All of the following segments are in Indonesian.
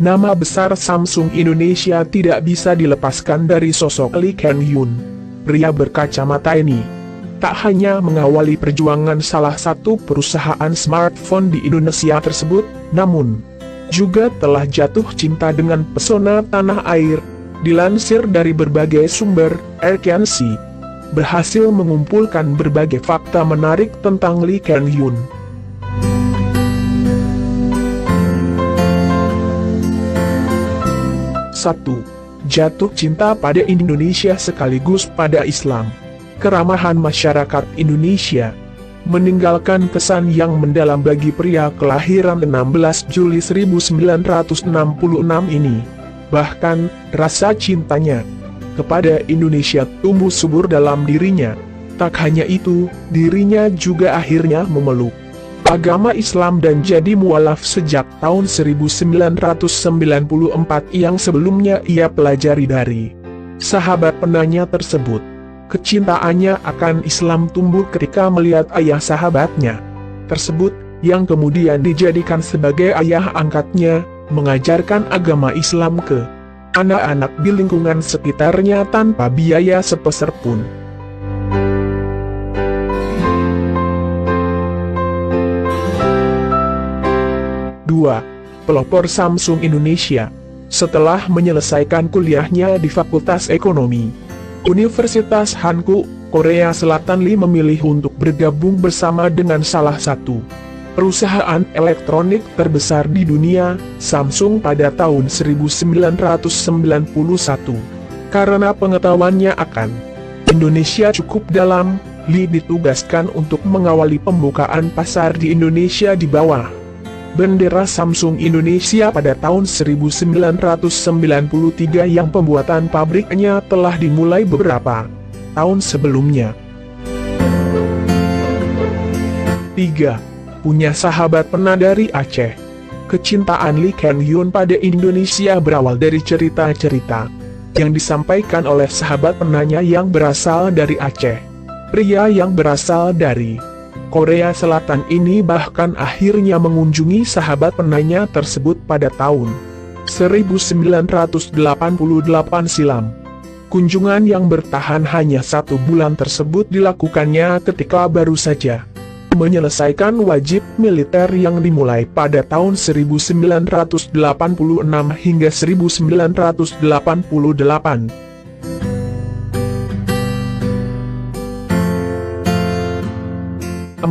nama besar Samsung Indonesia tidak bisa dilepaskan dari sosok Lee Ken Hyun. Pria berkacamata ini tak hanya mengawali perjuangan salah satu perusahaan smartphone di Indonesia tersebut, namun juga telah jatuh cinta dengan pesona tanah air. Dilansir dari berbagai sumber, Aircancy berhasil mengumpulkan berbagai fakta menarik tentang Lee Ken Hyun. 1. Jatuh cinta pada Indonesia sekaligus pada Islam. Keramahan masyarakat Indonesia meninggalkan kesan yang mendalam bagi pria kelahiran 16 Juli 1966 ini. Bahkan, rasa cintanya kepada Indonesia tumbuh subur dalam dirinya. Tak hanya itu, dirinya juga akhirnya memeluk agama Islam dan jadi mualaf sejak tahun 1994 yang sebelumnya ia pelajari dari sahabat penanya tersebut. Kecintaannya akan Islam tumbuh ketika melihat ayah sahabatnya tersebut, yang kemudian dijadikan sebagai ayah angkatnya, mengajarkan agama Islam ke anak-anak di lingkungan sekitarnya tanpa biaya sepeser pun. Pelopor Samsung Indonesia. Setelah menyelesaikan kuliahnya di Fakultas Ekonomi Universitas Hankook, Korea Selatan, Lee memilih untuk bergabung bersama dengan salah satu perusahaan elektronik terbesar di dunia, Samsung, pada tahun 1991. Karena pengetahuannya akan Indonesia cukup dalam, Lee ditugaskan untuk mengawali pembukaan pasar di Indonesia di bawah bendera Samsung Indonesia pada tahun 1993 yang pembuatan pabriknya telah dimulai beberapa tahun sebelumnya. 3. Punya sahabat pena dari Aceh. Kecintaan Lee Ken Hyun pada Indonesia berawal dari cerita-cerita yang disampaikan oleh sahabat penanya yang berasal dari Aceh. Pria yang berasal dari Korea Selatan ini bahkan akhirnya mengunjungi sahabat penanya tersebut pada tahun 1988 silam. Kunjungan yang bertahan hanya 1 bulan tersebut dilakukannya ketika baru saja menyelesaikan wajib militer yang dimulai pada tahun 1986 hingga 1988.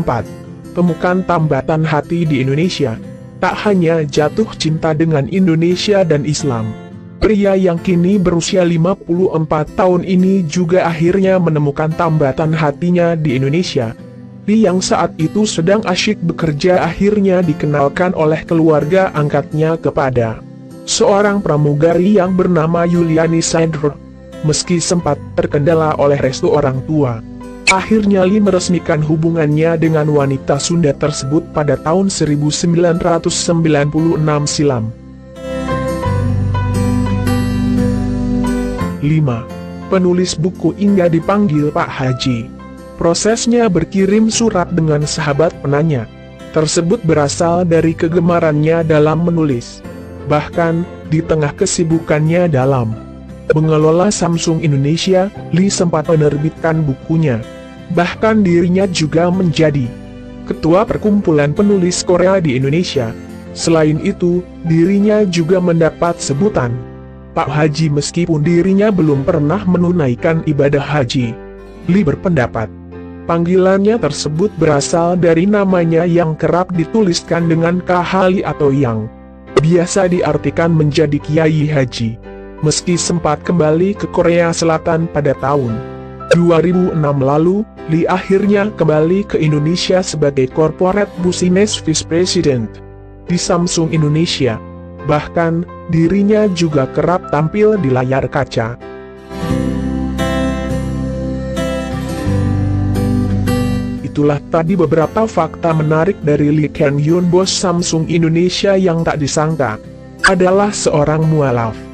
4. Temukan tambatan hati di Indonesia. Tak hanya jatuh cinta dengan Indonesia dan Islam, pria yang kini berusia 54 tahun ini juga akhirnya menemukan tambatan hatinya di Indonesia. Lee yang saat itu sedang asyik bekerja akhirnya dikenalkan oleh keluarga angkatnya kepada seorang pramugari yang bernama Yuliani Saidro. Meski sempat terkendala oleh restu orang tua, akhirnya Lee meresmikan hubungannya dengan wanita Sunda tersebut pada tahun 1996 silam. 5. Penulis buku hingga dipanggil Pak Haji. Prosesnya berkirim surat dengan sahabat penanya tersebut berasal dari kegemarannya dalam menulis. Bahkan, di tengah kesibukannya dalam mengelola Samsung Indonesia, Lee sempat menerbitkan bukunya. Bahkan dirinya juga menjadi ketua perkumpulan penulis Korea di Indonesia. Selain itu, dirinya juga mendapat sebutan Pak Haji meskipun dirinya belum pernah menunaikan ibadah haji. Lee berpendapat panggilannya tersebut berasal dari namanya yang kerap dituliskan dengan Kahali atau yang biasa diartikan menjadi Kiai Haji. Meski sempat kembali ke Korea Selatan pada tahun 2006 lalu, Lee akhirnya kembali ke Indonesia sebagai Corporate Business Vice President di Samsung Indonesia. Bahkan, dirinya juga kerap tampil di layar kaca. Itulah tadi beberapa fakta menarik dari Lee Ken Hyun, bos Samsung Indonesia yang tak disangka adalah seorang mualaf.